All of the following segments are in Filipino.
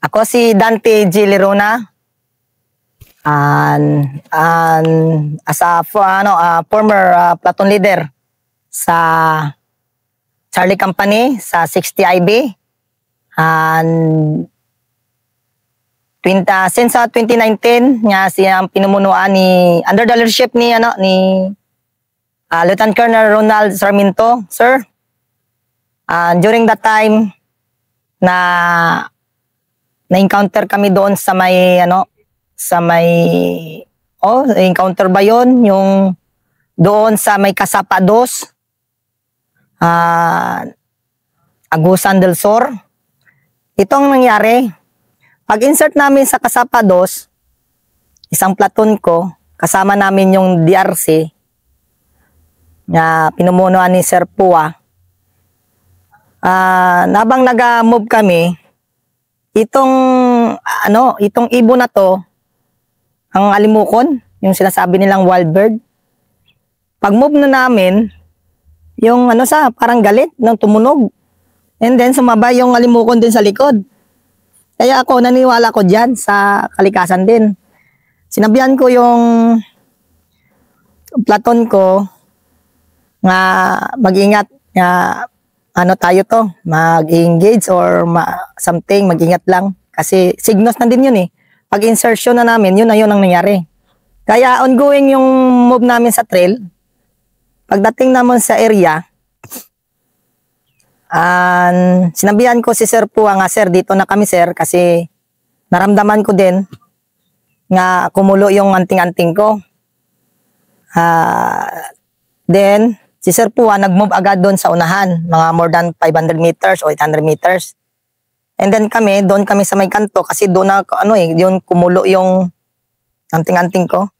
Ako si Dante G. Lerona. As a former platoon leader sa Charlie Company sa 60 IB. Since 2019 nga siyang pinumunuan ni under the leadership ni Lieutenant Colonel Ronald Sarmiento, sir. During that time na-encounter kami doon sa may encounter ba yon yung doon sa may Kasapa 2, Agusan del Sur. Itong nangyari, pag-insert namin sa Kasapa 2, isang platoon ko, kasama namin yung DRC na pinumunuan ni Sir Pua. Nabang nag-move kami, itong ibon na to, ang alimukon, yung sinasabi nilang wild bird. Pag move na namin, yung parang galit nang tumunog. And then sumaba yung alimukon din sa likod. Kaya ako naniwala ko diyan sa kalikasan din. Sinabihan ko yung platoon ko nga mag-ingat nga tayo to, mag-engage or something, mag-ingat lang. Kasi signals na din yun eh. Pag insertion na namin, yun ang nangyari. Kaya ongoing yung move namin sa trail. Pagdating naman sa area, sinabihan ko si Sir Pua nga, sir, dito na kami sir, kasi naramdaman ko din nga kumulo yung anting-anting ko. Then, si Sir Pua nag-move agad doon sa unahan, mga more than 500 meters o 800 meters. And then doon kami sa may kanto kasi doon na yun kumulo yung anting-anting ko.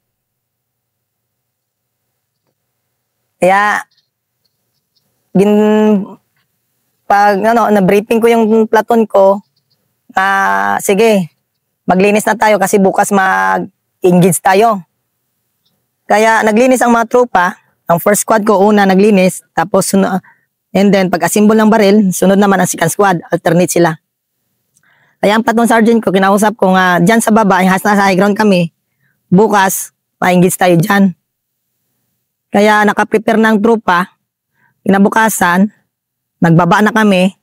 Kaya na-briefing ko yung platoon ko, sige, maglinis na tayo kasi bukas mag-engage tayo. Kaya naglinis ang mga tropa. Ang first squad ko una naglinis, tapos and then pag-assemble ng baril, sunod naman ang second squad, alternate sila. Kaya ang platoon sergeant ko, kinausap ko nga, dyan sa baba, nasa high ground kami, bukas, ma-engage tayo dyan. Kaya nakaprepare ng tropa, kinabukasan, nagbaba na kami,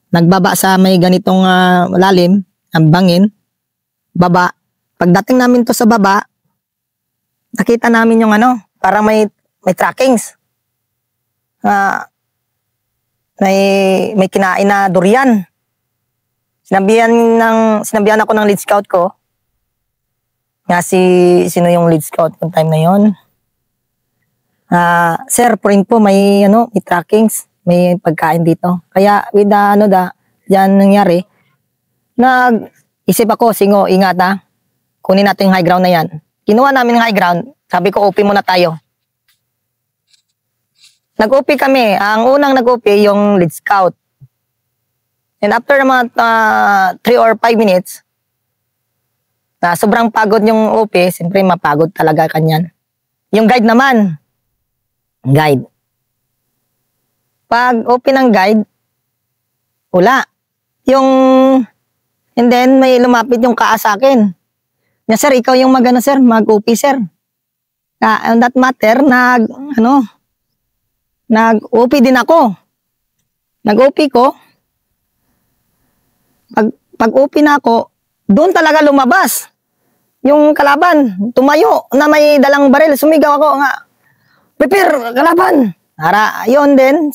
nagbaba sa may ganitong lalim, ang bangin, baba. Pagdating namin to sa baba, nakita namin yung parang may trackings. May kinain na durian. Sinabihan ako ng lead scout ko. Nga sino yung lead scout kung time na yon? Sir, for info, may trackings, may pagkain dito. Kaya with yan nangyari, nag-isip ako, singo, ingat kunin natin yung high ground na yan. Kinuha namin yung high ground, sabi ko, OP muna tayo. Nag-OP kami. Ang unang nag-OP yung lead scout. And after mga 3 or 5 minutes, sobrang pagod yung OP, siyempre mapagod talaga kanyan. Yung guide naman, pag OP ng guide, wala. And then may lumapit yung kaa sa akin. Sir, ikaw yung sir, mag-OP sir. On that matter, nag-OP din ako. Nag-OP ko. Pag OP na ako, doon talaga lumabas. Yung kalaban, tumayo na may dalang baril. Sumigaw ako nga, prepare, kalaban. Yun din,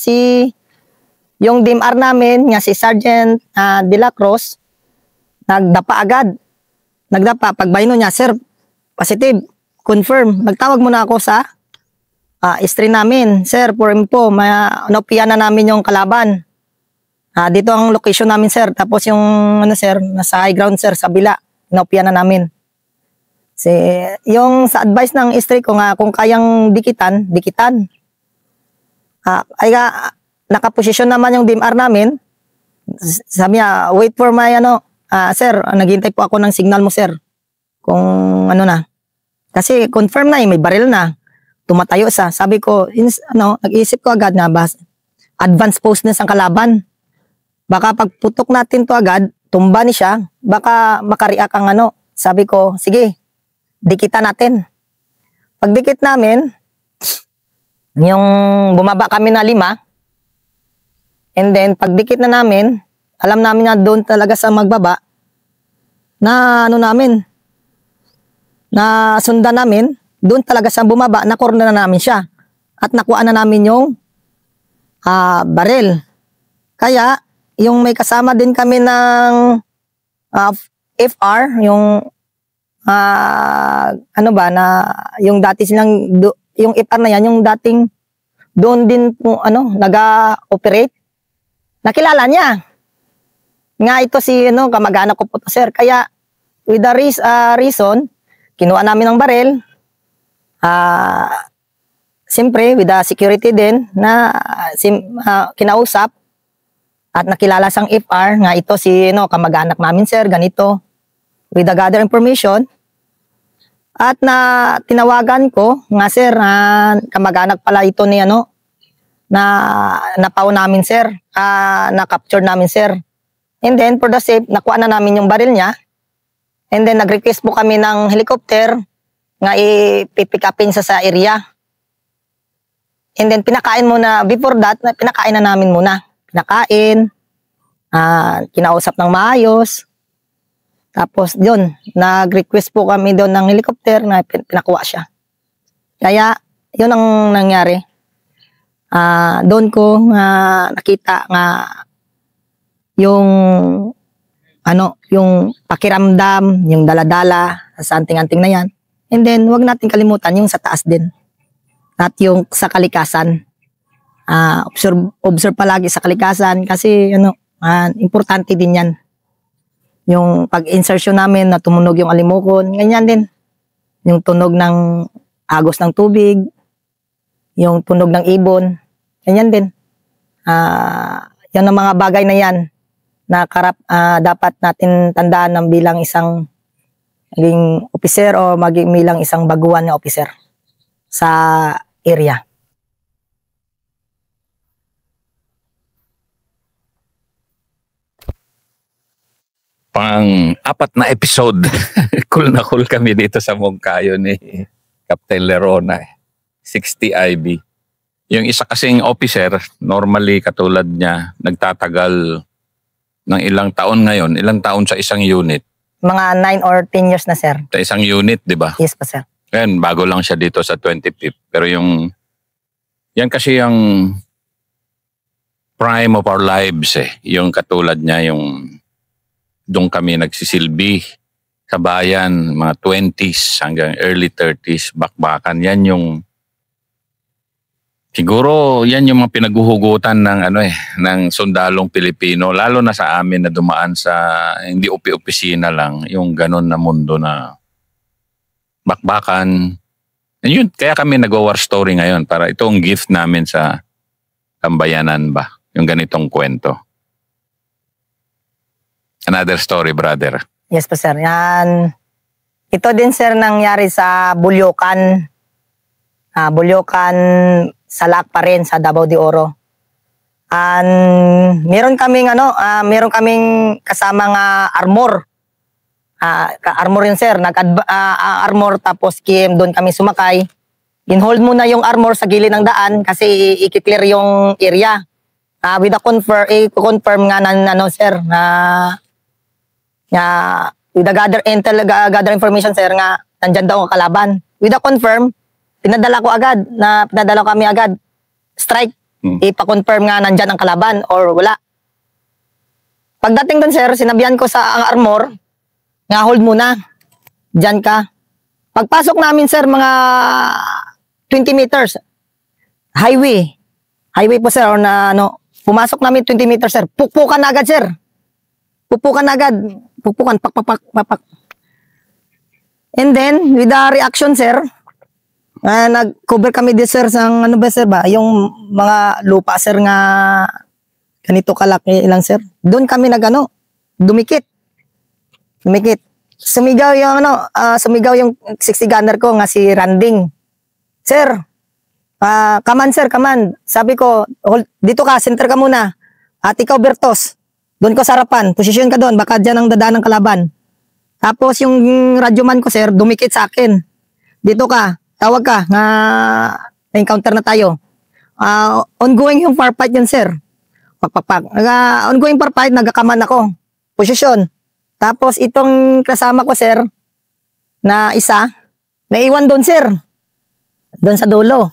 yung DMR namin, nga si Sergeant De La Cruz, nagdapa agad. Pagbayno niya, sir, positive, confirm. Nagtawag muna ako sa stream namin. Sir, for info, naupian na namin yung kalaban. Dito ang location namin, sir. Tapos yung, sir, nasa high ground, sir, sa bila. Naupian na namin. Yung sa advice ng stream ko nga, kung kayang dikitan. Nakaposisyon naman yung DMR namin. Sabi niya, wait for my, sir, naghintay po ako ng signal mo, sir. Kung na. Kasi confirm na, may baril na. Tumatayo sa. Sabi ko, nag-iisip ko agad na, advance post na sa kalaban. Baka pagputok natin to agad, tumba ni siya, baka makareact ang ano. Sabi ko, sige, dikitan natin. Pagdikit namin, yung bumaba kami na 5, and then pagdikit na namin, alam namin na doon talaga sa magbaba, na ano namin, na sundan namin, doon talaga sa bumaba, na corner na namin siya. At nakuha na namin yung baril. Kaya, yung may kasama din kami ng FR, yung ano ba, na yung dati silang, yung FR na yan, yung dating doon din ano, nag-operate. Nakilala niya. Nga ito si kamag-anak ko po to, sir. Kaya, with the reason, kinuha namin ng baril. Siyempre, with the security din na kinausap at nakilala sang FR nga ito si kamag-anak namin, sir, ganito. With the gather information. At na tinawagan ko nga, sir, kamag-anak pala ito ni na napaw namin, sir. Na-capture namin, sir. And then, for the safe, nakuha na namin yung baril niya. And then, nag-request po kami ng helicopter nga i-pick upin sa area. And then, pinakain muna, before that, pinakain na namin muna. Pinakain, kinausap ng maayos. Tapos, yun, nag-request po kami doon ng helicopter na pinakuha siya. Kaya, yun ang nangyari. Doon ko nakita nga yung yung pakiramdam, yung daladala, sa anting-anting na yan. And then, wag natin kalimutan yung sa taas din. At yung sa kalikasan. Observe palagi sa kalikasan kasi importante din yan. Yung pag-insertion namin na tumunog yung alimokon, ganyan din. Yung tunog ng agos ng tubig, yung tunog ng ibon, ganyan din. Yan ang mga bagay na yan na dapat natin tandaan ng bilang isang maging officer o bilang isang baguhan na officer sa area. Pang-4 na episode. Cool na cool kami dito sa Mungkayo ni Captain Lerona. 60 IB. Yung isa kasing officer, normally katulad niya, nagtatagal ng ilang taon ngayon. Ilang taon sa isang unit? Mga 9 or 10 years na, sir. Sa isang unit, di ba? Yes po, sir. Yan, bago lang siya dito sa 25th. Pero yan kasi yung prime of our lives eh. Yung katulad niya, yung doon kami nagsisilbi sa bayan, mga 20s hanggang early 30s, bakbakan. Yan yung, siguro yan yung mga pinaguhugutan ng ng sundalong Pilipino, lalo na sa amin na dumaan sa, hindi opisina lang, yung ganon na mundo na bakbakan. Yun, kaya kami nag-war story ngayon para itong gift namin sa tambayanan ba, yung ganitong kwento. Another story, brother. Yes po, sir. Yan. Ito din, sir, nangyari sa Bulyokan. Bulyokan, Salak pa rin sa Davao de Oro. Meron kaming kasama nga armor. Armor yun, sir. Armor tapos doon kami sumakay. Ginhold muna yung armor sa gilid ng daan kasi i-clear yung area. With a confirm nga sir, with the gather information, sir, nga nandyan daw ang kalaban. With a confirm, pinadala kami agad. Strike. Ipa-confirm nga nandyan ang kalaban or wala. Pagdating dun, sir, sinabihan ko sa armor, nga hold muna. Diyan ka. Pagpasok namin, sir, mga 20 meters. Highway po, sir, or pumasok namin 20 meters, sir. Pukpukan na agad, sir. Pupukan, pak. And then, with the reaction, sir, nag-cover kami din, sir, sa sir ba? Yung mga lupa, sir, nga ganito kalaki lang, sir. Doon kami dumikit. Sumigaw yung 60 gunner ko nga si Randing. Sir, come on, sir, come on. Sabi ko, dito ka, center ka muna. At ikaw, Bertos, Doon ko sa harapan, posisyon ka doon, baka dyan ang dadaan ng kalaban. Tapos yung radyoman ko, sir, dumikit sa akin. Dito ka, tawag ka, nga encounter na tayo. Ongoing yung firefight yun, sir. Pagpapag. Ongoing firefight, nagkakaman ako. Posisyon. Tapos itong kasama ko, sir, na isa, naiwan doon, sir. Doon sa dulo.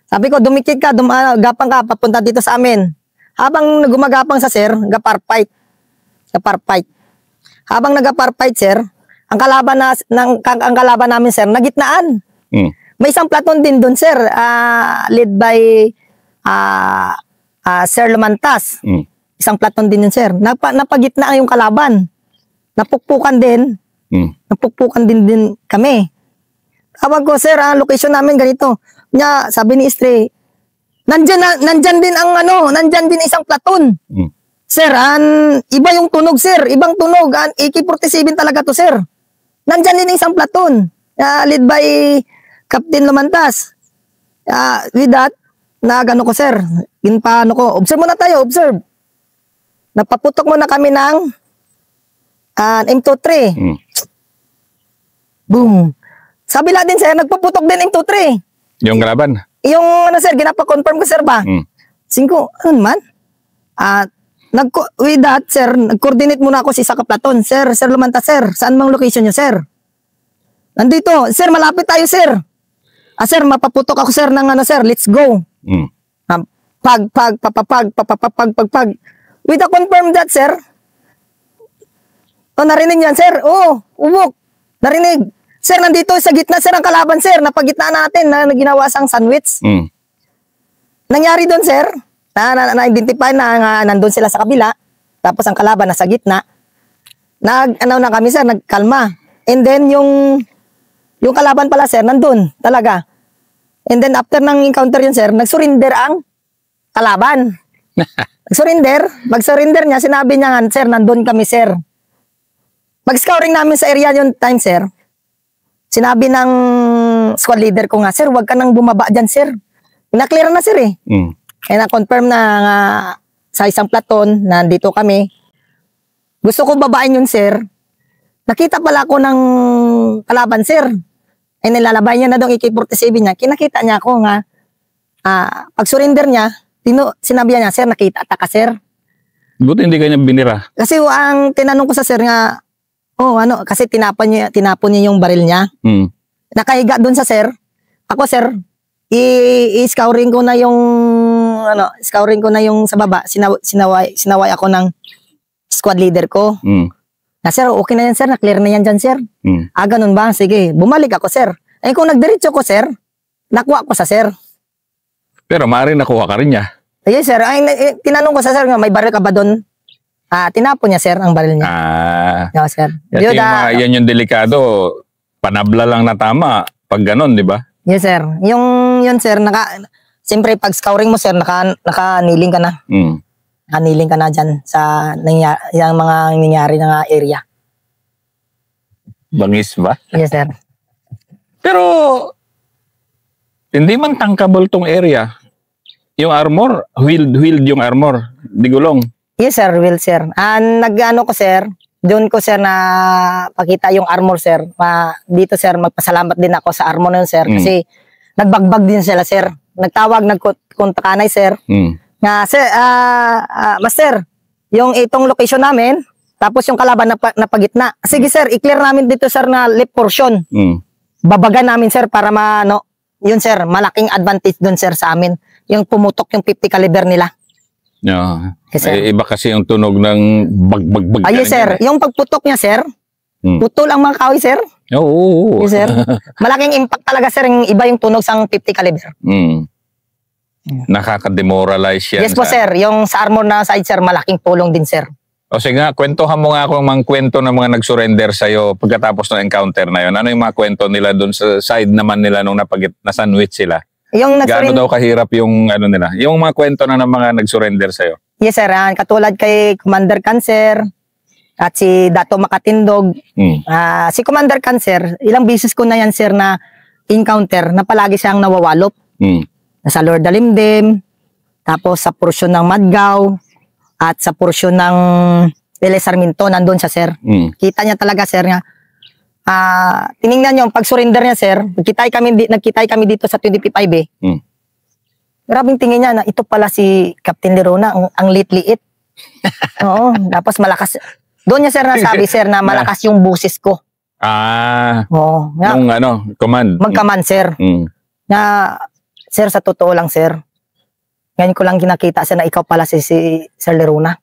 Sabi ko, dumikit ka, gapang ka, papunta dito sa amin. Habang gumagapang sa sir, nag-firefight. Habang nag-firefight, sir, ang kalaban namin, sir, nagitnaan. May isang platon din doon, sir, led by Sir Lumantas. Isang platon din yun, sir. Napagitnaan yung kalaban. Napukpukan din. Napukpukan din kami. Tawag ko, sir, location namin ganito. Nya, sabi ni Istre, nandyan din isang platon. Sir, iba yung tunog, sir. Ibang tunog. AK-47 talaga to, sir. Nandyan din isang platon. Led by Captain Lumantas. With that, nagano ko, sir. Paano ko. Observe muna tayo, observe. Napaputok muna kami ng M23. Boom. Sabi lang din, sir, nagpaputok din M23. Yung kalaban? Yung, sir, ginapa-confirm ko, sir, ba? 5, ano man? With that, sir, nag-coordinate muna ako sa isa ka platon. Sir Lumanta, sir, saan mang location nyo, sir? Nandito. Sir, malapit tayo, sir. Sir, mapaputok ako, sir, ng sir, let's go. Pag. With the confirm that, sir. Narinig yan, sir. Umok. Narinig. Sir, nandito sa gitna, sir, ang kalaban, sir. Napagitna natin na ginawa sang sandwich. Nangyari doon, sir, na-identify na nandun sila sa kabila. Tapos ang kalaban nasa gitna. Na kami, sir, nagkalma. And then, yung kalaban pala, sir, nandun talaga. And then, after ng encounter yun, sir, nag-surrender ang kalaban. Mag-surrender niya, sinabi niya nga, sir, nandun kami, sir. Pag-scouring namin sa area yun time, sir, sinabi ng squad leader ko nga, sir, wag ka nang bumaba dyan, sir. Na-clear na, sir, eh. Kaya na-confirm na sa isang platon, nandito kami. Gusto ko babain yun, sir. Nakita pala ako ng kalaban, sir. Ay nilalabay niya na daw AK-47 niya. Kinakita niya ako nga. Pag-surrender niya, sinabi niya, sir, nakita ka, sir. Buti hindi kanya binira. Kasi ang tinanong ko sa sir nga, kasi tinapon niya yung baril niya. Nakahiga doon sa sir. Ako, sir, i-scouring ko na yung sa baba. Sinaway ako ng squad leader ko. Na, sir, okay na yan, sir. Na-clear na yan dyan, sir. Ganun ba? Sige, bumalik ako, sir. Ay, kung nagdiretso ko, sir, nakuha ko sa sir. Pero maaaring nakuha ka rin niya. Yes, sir. Ay, tinanong ko sa sir nga, may baril ka ba doon? Tinapon niya, sir, ang baril niya. No, sir. Yan yung delikado. Panabla lang na tama. Pag ganun, di ba? Yes, sir. Yun, sir, siyempre, pag scouring mo, sir, naka-kneeling ka na. Naka-kneeling ka na dyan sa yung mga nangyari na area. Bangis ba? Yes, sir. Pero, hindi man tankable tong area. Yung armor, wheeled yung armor. Di gulong. Yes, sir. Will, sir. Nag-ano ko, sir. Doon ko, sir, na pakita yung armor, sir. Dito, sir, magpasalamat din ako sa armor nun, sir. Kasi nagbagbag din sila, sir. Nagtawag, nagkontakanay, sir. Nga, sir, master, yung itong location namin, tapos yung kalaban na pagitna. Sige, sir, i-clear namin dito, sir, na left portion. Babagan namin, sir, para yun, sir, malaking advantage doon, sir, sa amin. Yung pumutok yung 50 caliber nila. Yes, iba kasi yung tunog ng bag. Yes, sir. Yung pagputok niya, sir, putol ang mga kahoy, sir. Oo. Yes, sir. Malaking impact talaga, sir. Yung iba yung tunog sa 50 caliber. Nakaka-demoralize yan. Yes po, sir. Yung sa armor na side, sir, malaking tulong din, sir. O sige nga, kwentuhan mo nga ako ang mga kwento ng mga nag-surrender sa'yo pagkatapos ng encounter na yun. Ano yung mga kwento nila doon sa side naman nila nung na-sandwich sila? Gaano daw kahirap yung nila? Yung mga kwento na ng mga nag-surrender sa'yo? Yes, sir. Katulad kay Commander Cancer at si Dato Makatindog. Si Commander Cancer, ilang beses ko na yan, sir, na encounter na palagi siyang nawawalop. Sa Lord Dalimdim, tapos sa porsyon ng Madgaw, at sa porsyon ng L. Sarmiento, nandun siya, sir. Kita niya talaga, sir, nga. Tiningnan niyo, pag surrender niya, sir, nagkitay kami dito sa 25 eh. Grabing tingin niya na ito pala si Captain Lerona, ang liit-liit. Oo, tapos malakas. Doon niya, sir, nasabi, sir, na malakas yung busis ko. Oo. Nung command. Mag-command, sir. Na, sir, sa totoo lang, sir, ngayon ko lang kinakita, sir, na ikaw pala si Sir Lerona.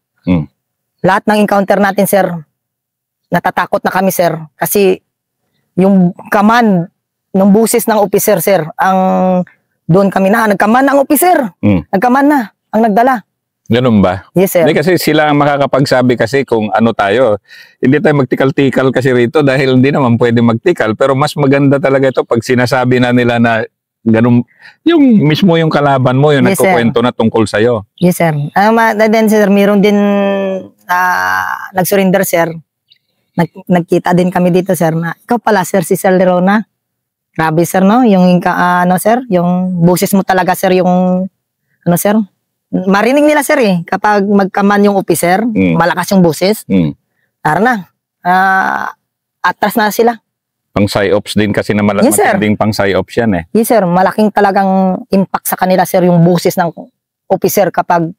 Lahat ng encounter natin, sir, natatakot na kami, sir, kasi yung command ng busis ng officer, sir, ang doon kami nagkaman ng officer. Nagkaman na, ang nagdala. Ganun ba? Yes, sir. Hindi, kasi sila ang makakapagsabi kasi kung ano tayo. Hindi tayo magtikal-tikal kasi rito dahil hindi naman pwede magtikal. Pero mas maganda talaga ito pag sinasabi na nila na ganun, yung mismo yung kalaban mo, yung Yes, nagkukwento na tungkol sa'yo. Yes, sir. Then, sir, meron din nag-surrender, sir. Nagkita din kami dito, sir, na ikaw pala, sir, si Sir Lerona. Grabe, sir, no? Yung, sir, yung busis mo talaga, sir, yung, sir, marinig nila, sir, eh, kapag magkaman yung officer, malakas yung busis, tara na, atras na sila. Pang psyops din kasi na Yes, sir. matinding pang psyops yan eh. Yes, sir, malaking talagang impact sa kanila, sir, yung busis ng officer kapag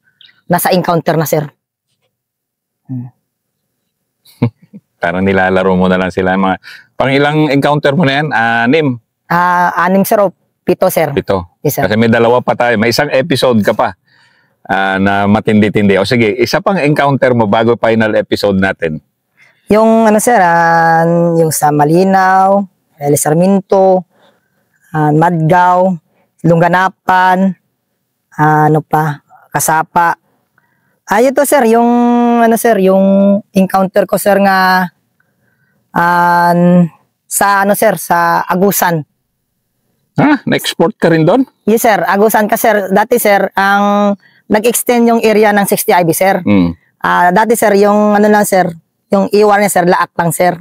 nasa encounter na, sir. Parang nilalaro mo na lang sila. Pang ilang encounter mo na yan? 6, sir, o 7, sir. 7. Yes, sir. Kasi may 2 pa tayo. May isang episode ka pa na matindi-tindi. O sige, isa pang encounter mo bago final episode natin. Yung sir, yung sa Malinaw, L. Sarmiento, Madgaw, Lungganapan, Kasapa. Ito, sir, yung sir, yung encounter ko, sir, nga sa sir, sa Agusan. Na-export ka rin doon? Yes, sir, Agusan ka, sir. Dati, sir, ang nag-extend yung area ng 60 IB, sir. Dati, sir, yung lang, sir, yung iwar niya, sir, Laak lang, sir.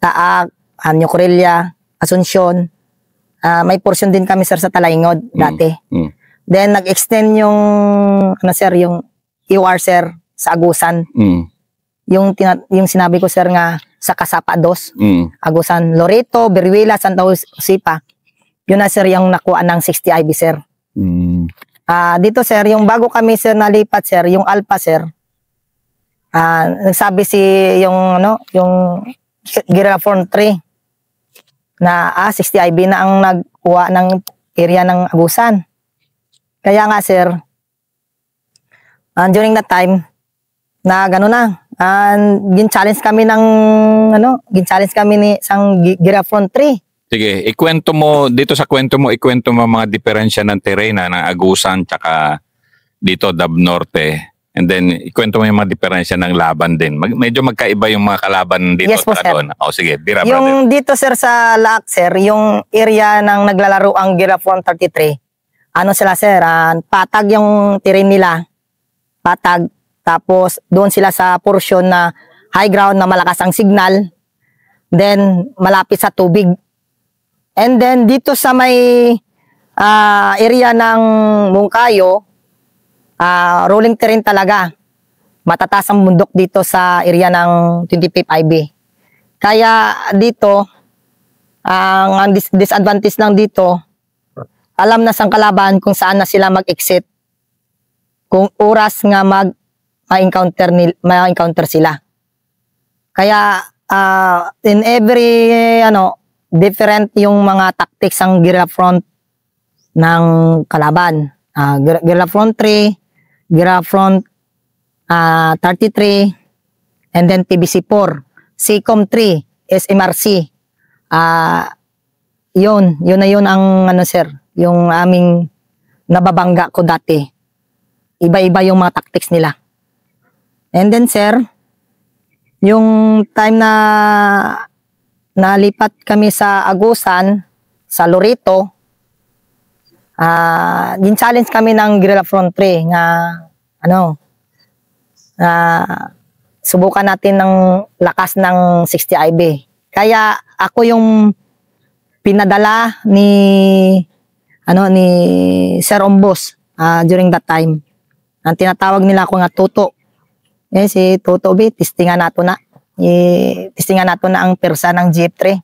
Laak, Anyo Corella, Asuncion. May portion din kami, sir, sa Talaingod dati. Then nag-extend yung sir, yung iwar, sir, sa Agusan. Yung sinabi ko, sir, nga sa Kasapa 2, Agusan, Loreto, Beruela, Santa Usipa. Yun na, sir, yung nakuha ng 60 IB, sir. Dito, sir, yung bago kami, sir, nalipat, sir, yung Alpha, sir. Nagsabi yung Guerrilla Front 3 na 60 IB na ang nagkuha ng area ng Agusan. Kaya nga, sir, during that time, na gano'n na, gin-challenge kami ni isang Guerrilla Front 3. Sige, ikwento mo, dito sa kwento mo, ikwento mo mga diferensya ng terrena ng Agusan tsaka dito, Dab Norte. And then, ikwento mo yung mga diferensya ng laban din. Medyo magkaiba yung mga kalaban dito. Yes po, sir. Doon. O sige, Bira Yung brother. dito, sir, sa Laak, sir, yung area ng naglalaro ang Guerrilla Front 33. Sila, sir, patag yung terrain nila. Patag. Tapos, doon sila sa portion na high ground na malakas ang signal. Then, malapit sa tubig. And then, dito sa may area ng Mungkayo, rolling terrain talaga. Matataas ang bundok dito sa area ng 25 IB. Kaya dito, ang disadvantage lang dito, alam na sang kalaban kung saan na sila mag-exit. Kung oras nga ma-encounter sila. Kaya in every different yung mga tactics ang Guerrilla Front ng kalaban. Guerrilla Front 3, Guerrilla Front 33, and then TBC4, SECOM 3, SMRC. Yun ang sir, yung aming nababangga ko dati. Iba-iba yung mga tactics nila. And then, sir, yung time na nalipat kami sa Agusan, sa Loreto, gin-challenge kami ng Guerrilla Front 3 nga subukan natin ng lakas ng 60 IB. Kaya ako yung pinadala ni Sir Ombos during that time. Ang tinatawag nila ako nga Tuto. Si Toto B, testingan nato na. Testingan nato na ang persa ng GF3.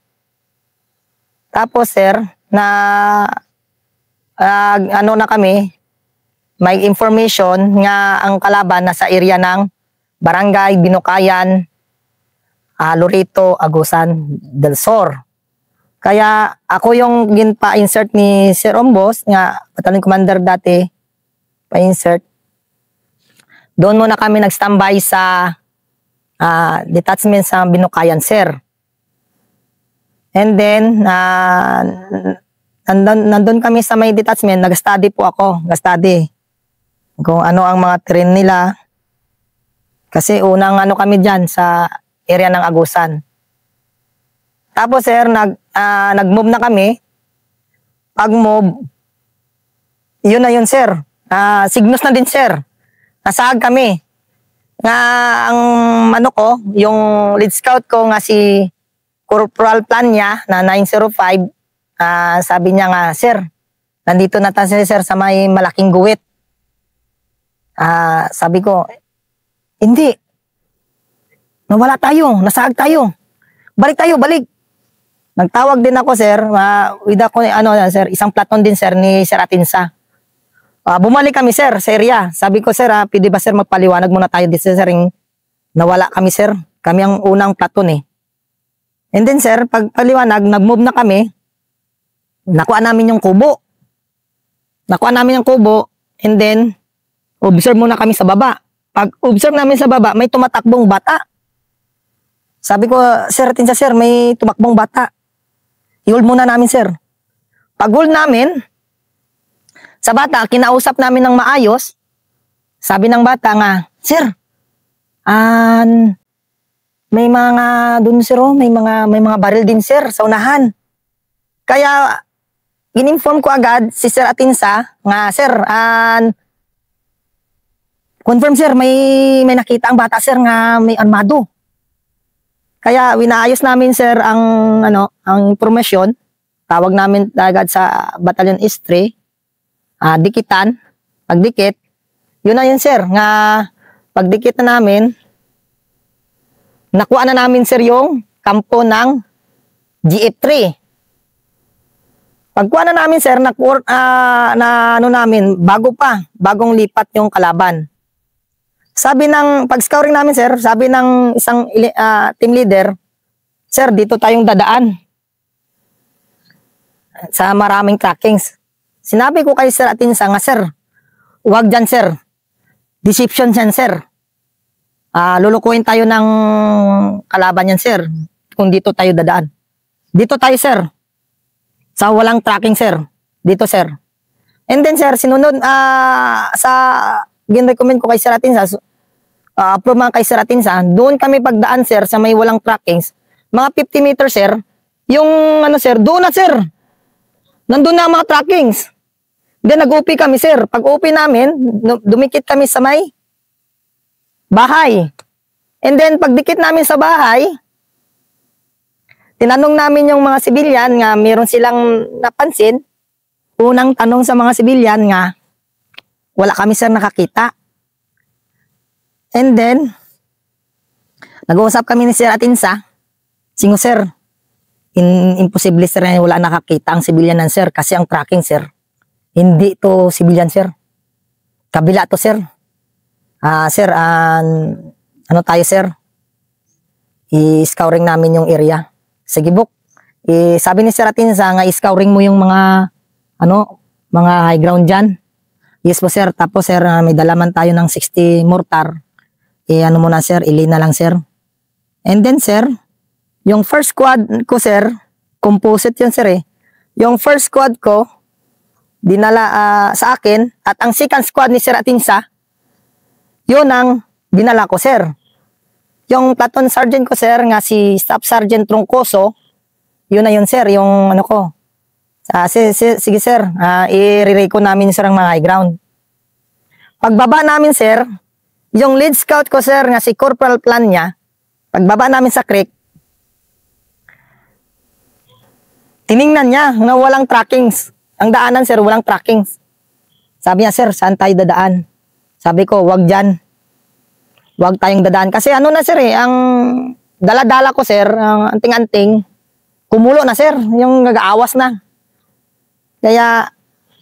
Tapos sir, ano na kami, may information nga ang kalaban nasa area ng Barangay Binukayan, Lorito, Agusan del Sur. Kaya ako yung ginpa-insert ni Sir Ombos, nga battalion commander dati, pa-insert. Doon muna kami nag-standby sa detachment sa Binukayan, sir. And then, nandun kami sa may detachment, nag-study po ako, nag-study kung ano ang mga terrain nila. Kasi unang ano kami dyan sa area ng Agusan. Tapos sir, nag-move na kami. Pag-move, yun na yun sir. Signos na din sir. Nasahag kami. Nga ang ano ko, yung lead scout ko nga si Corporal Planya na 905, sabi niya nga, sir, nandito na tayo sir sa may malaking guwit. Sabi ko, hindi. Nawala tayo, nasahag tayo. Balik tayo, balik. Nagtawag din ako sir, with ako, sir, isang platon din sir ni Sir Atinsa. Bumalik kami sir sa area. Sabi ko sir, pwede ba sir magpaliwanag muna tayo dito sir, nawala kami sir. Kami ang unang platon eh. And then sir, pagpaliwanag, nag-move na kami. Nakuha namin yung kubo. And then, observe muna kami sa baba. Pag observe namin sa baba, may tumatakbong bata. Sabi ko, Sir Atinsa sir, may tumakbong bata. I-hold muna namin sir. Pag hold namin, sa bata, kinausap namin ng maayos. Sabi ng bata nga, sir, may mga dun sir, may mga baril din sir sa unahan. Kaya in-inform ko agad si Sir Atinsa nga, sir, confirm sir, may nakita ang bata sir nga may armado. Kaya winaayos namin sir ang impormasyon. Tawag namin agad sa Battalion East 3. Dikitan. Pagdikit, yun na yun sir, nga pagdikit na namin, nakuha na namin sir yung kampo ng GF3. Pagkuha na namin sir, bagong lipat yung kalaban. Sabi ng pag-scouring namin sir, sabi ng isang team leader, sir, dito tayong dadaan sa maraming trackings. Sinabi ko kay Sir Atinsa nga, sir, huwag dyan sir, deception yan sir. Lulukuhin tayo ng kalaban yan sir, kung dito tayo dadaan. Dito tayo sir, sa walang tracking sir, dito sir. And then sir, sinunod sa gin-recommend ko kay Sir Atinsa, approve mga kay Sir Atinsa, doon kami pagdaan sir sa may walang trackings, mga 50 meters sir, yung sir, doon na sir, nandun na ang mga trackings. Then nag-upi kami sir, pag-upi namin, dumikit kami sa may bahay. And then pagdikit namin sa bahay, tinanong namin yung mga sibilyan nga meron silang napansin. Unang tanong sa mga sibilyan nga, wala kami sir nakakita. And then, nag-uusap kami ni Sir Atinsa. Singo sir, imposible sir na wala nakakita ang sibilyan ng sir kasi ang tracking sir, hindi to sibilyan sir. Kabila to sir. Sir, ano tayo sir? I-scouring namin yung area. Sige buk. Sabi ni Sir Atinsa nga i-scouring mo yung mga high ground dyan. Yes po sir. Tapos sir, may dalaman tayo ng 60 mortar. Muna sir, ilay na lang sir. And then sir, yung first squad ko sir, composite yun sir eh. Yung first squad ko, dinala sa akin, at ang second squad ni Sir Atinsa, yun ang dinala ko sir. Yung platoon sergeant ko sir, nga si Staff Sergeant Troncoso, yun na yun sir, yung ko. Sige sir, i-relay ko namin sir ang mga high ground. Pagbaba namin sir, yung lead scout ko sir, nga si Corporal Planya, pagbaba namin sa creek, tiningnan niya na walang trackings. Ang daanan sir, walang trackings. Sabi niya, sir, saan tayo dadaan? Sabi ko, wag dyan. Huwag tayong dadaan. Kasi ano na sir ang dala-dala ko sir, ang anting-anting, kumulo na sir, yung nag-aawas na. Kaya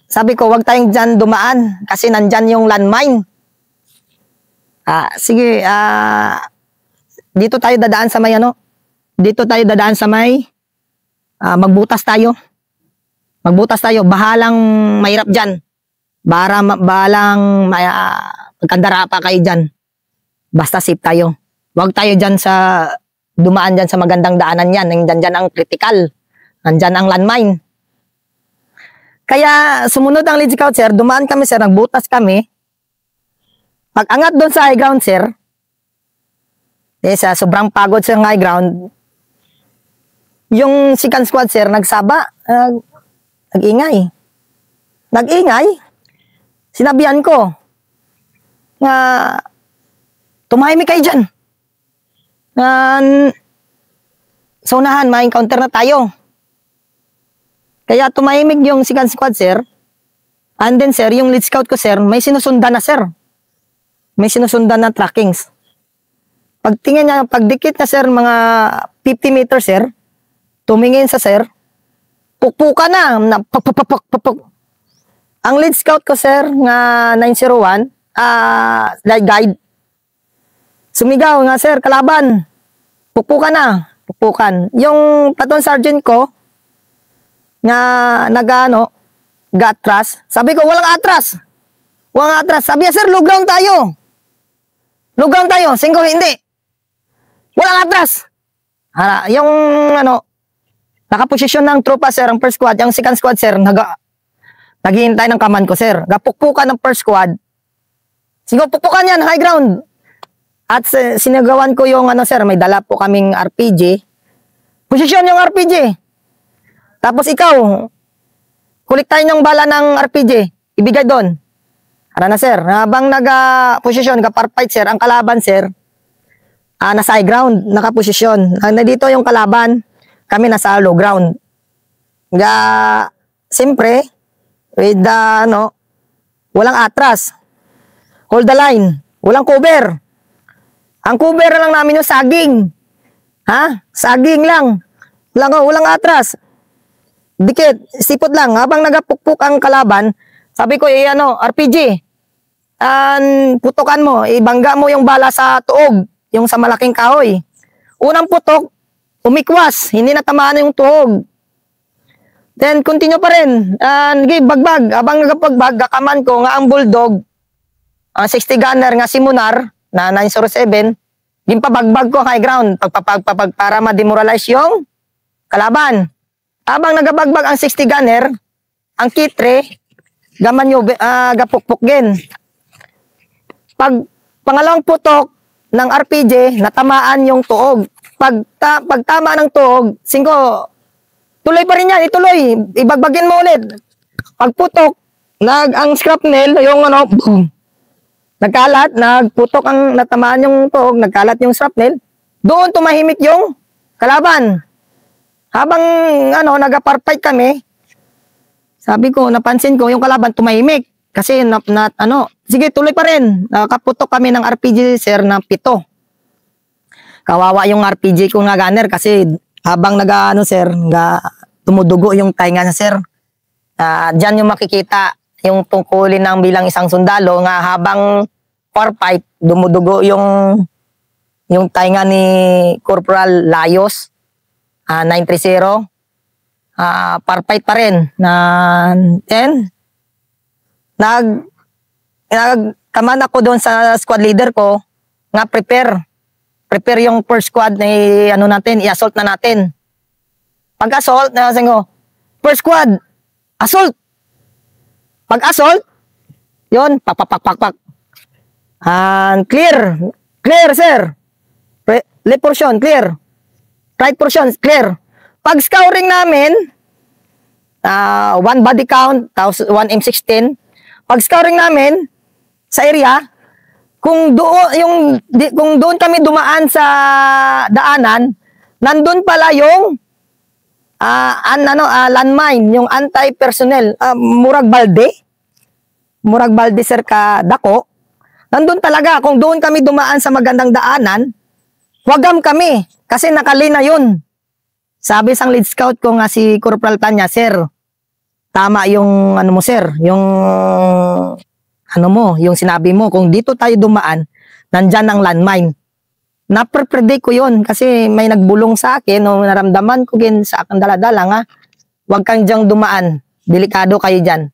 sabi ko, huwag tayong dyan dumaan kasi nandyan yung landmine. Sige, dito tayo dadaan sa may ano, dito tayo dadaan sa may, magbutas tayo. Magbutas tayo, bahalang mahirap dyan. Bahalang magkandara pa kayo dyan. Basta safe tayo. Huwag tayo dyan sa, dumaan dyan sa magandang daanan yan. Nandyan ang critical. Nandyan ang landmine. Kaya sumunod ang lead scout sir, dumaan kami sir, nagbutas kami. Pag angat doon sa high ground sir, sa sobrang pagod sa high ground, yung second squad sir, nagsaba, nag-ingay. Nag-ingay, sinabihan ko, nga, tumahimik kayo dyan. Sa unahan, ma-encounter na tayo. Kaya tumahimik yung second squad, sir. And then, sir, yung lead scout ko, sir, may sinusundan na, sir. May sinusundan na trackings. Pagtingin niya, pagdikit na, sir, mga 50 meters, sir, tumingin sa, sir, pukpuka na, Ang lead scout ko, sir, nga 901, guide, sumigaw nga, sir, kalaban, pukpukan na, pukpukan. Yung platoon sergeant ko, nga ga-atras. Sabi ko, walang atras. Walang atras. Sabi niya, sir, low ground tayo. Low ground tayo. Singko, hindi. Walang atras. Yung, nakaposisyon ng tropa, sir, ang first squad. Yung second squad, sir, naghihintay ng command ko, sir. Gapukpukan ng first squad. Singko, pukpukan yan, high ground. At sinagawan ko yung, sir, may dala po kaming RPG. Posisyon yung RPG. Tapos ikaw, kuliktahin yung bala ng RPG, ibigay doon. Na sir, habang nag-posisyon, nag-parfight sir, ang kalaban sir, nasa high ground, nakaposisyon. Nandito yung kalaban, kami nasa low ground. Siyempre, with walang atras. Hold the line, walang cover. Ang cover lang namin yung saging. Saging lang. Walang atras. Dikit, sipot lang. Habang nagapukpuk ang kalaban, sabi ko, RPG. Putukan mo, ibangga mo yung bala sa tuog, yung sa malaking kahoy. Unang putok, umikwas, hindi natamaan yung tuog. Then, continue pa rin. Bagbag. Habang nagapagbag, gakaman ko nga ang bulldog, 60 gunner nga si Munar, na 907, gimpabagbag ko high ground, para ma-demoralize yung kalaban. Habang nagabagbag ang 60 gunner, ang kitre, gaman nyo, gapukpuk din. Pag pangalawang putok ng RPG, natamaan yung tuog. Pag tama ng tuog, singko, tuloy pa rin yan, ituloy, ibagbagin mo ulit. Pag putok, ang shrapnel, yung boom, nagkalat, nagputok ang natamaan yung tuog, nagkalat yung shrapnel, doon tumahimik yung kalaban. Habang nag-parfight kami, sabi ko, napansin ko yung kalaban tumahimik. Kasi sige tuloy pa rin. Nakaputok kami ng RPG sir na 7. Kawawa yung RPG ko nga gunner kasi habang sir, tumudugo yung tainga na sir. Diyan yung makikita yung tungkulin ng bilang isang sundalo nga habang parfight, dumudugo yung tainga ni Corporal Layos. 930. Parfight pa rin. Nagkaman ako doon sa squad leader ko nga prepare yung first squad na i-assault na natin. Pag-assault, first squad, assault. Pag-assault, yun, pak. Clear, sir. Left portion, clear. Right portion, clear. Pag scouring namin, 1 body count, 1 M16. Pag scouring namin sa area, kung doon kami dumaan sa daanan, nandun pala yung landmine, yung anti-personnel, Murag Balde sir ka dako. Nandun talaga, kung doon kami dumaan sa magandang daanan, wagam kami, kasi nakalina yun. Sabi sang lead scout ko nga si Corporal Tanya, sir, tama yung ano mo sir, yung ano mo, yung sinabi mo, kung dito tayo dumaan, nandyan ang landmine. Napredict ko yun kasi may nagbulong sa akin o naramdaman ko din sa aking daladala nga, huwag kang diyang dumaan, delikado kayo dyan.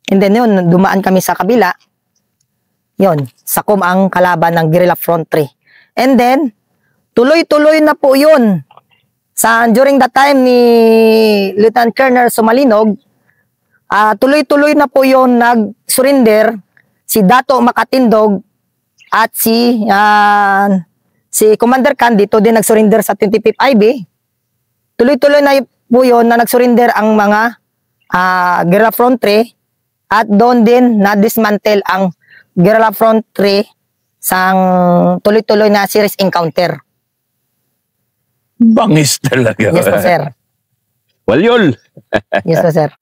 And then yun, dumaan kami sa kabila, yun, sakom ang kalaban ng Guerrilla Front 3. And then, tuloy-tuloy na po yun. During that time ni Lieutenant Colonel Sumalinog, tuloy-tuloy na po yun nag-surrender si Dato Makatindog at si Commander Khan dito din nag-surrender sa 25th IB. Tuloy-tuloy na po yun na nag-surrender ang mga Guerrilla Front 3 at doon din na-dismantle ang Guerrilla Front 3 sang tuloy-tuloy na series encounter. Bangis talaga. Yes po, sir. Walyol. Yes po, sir.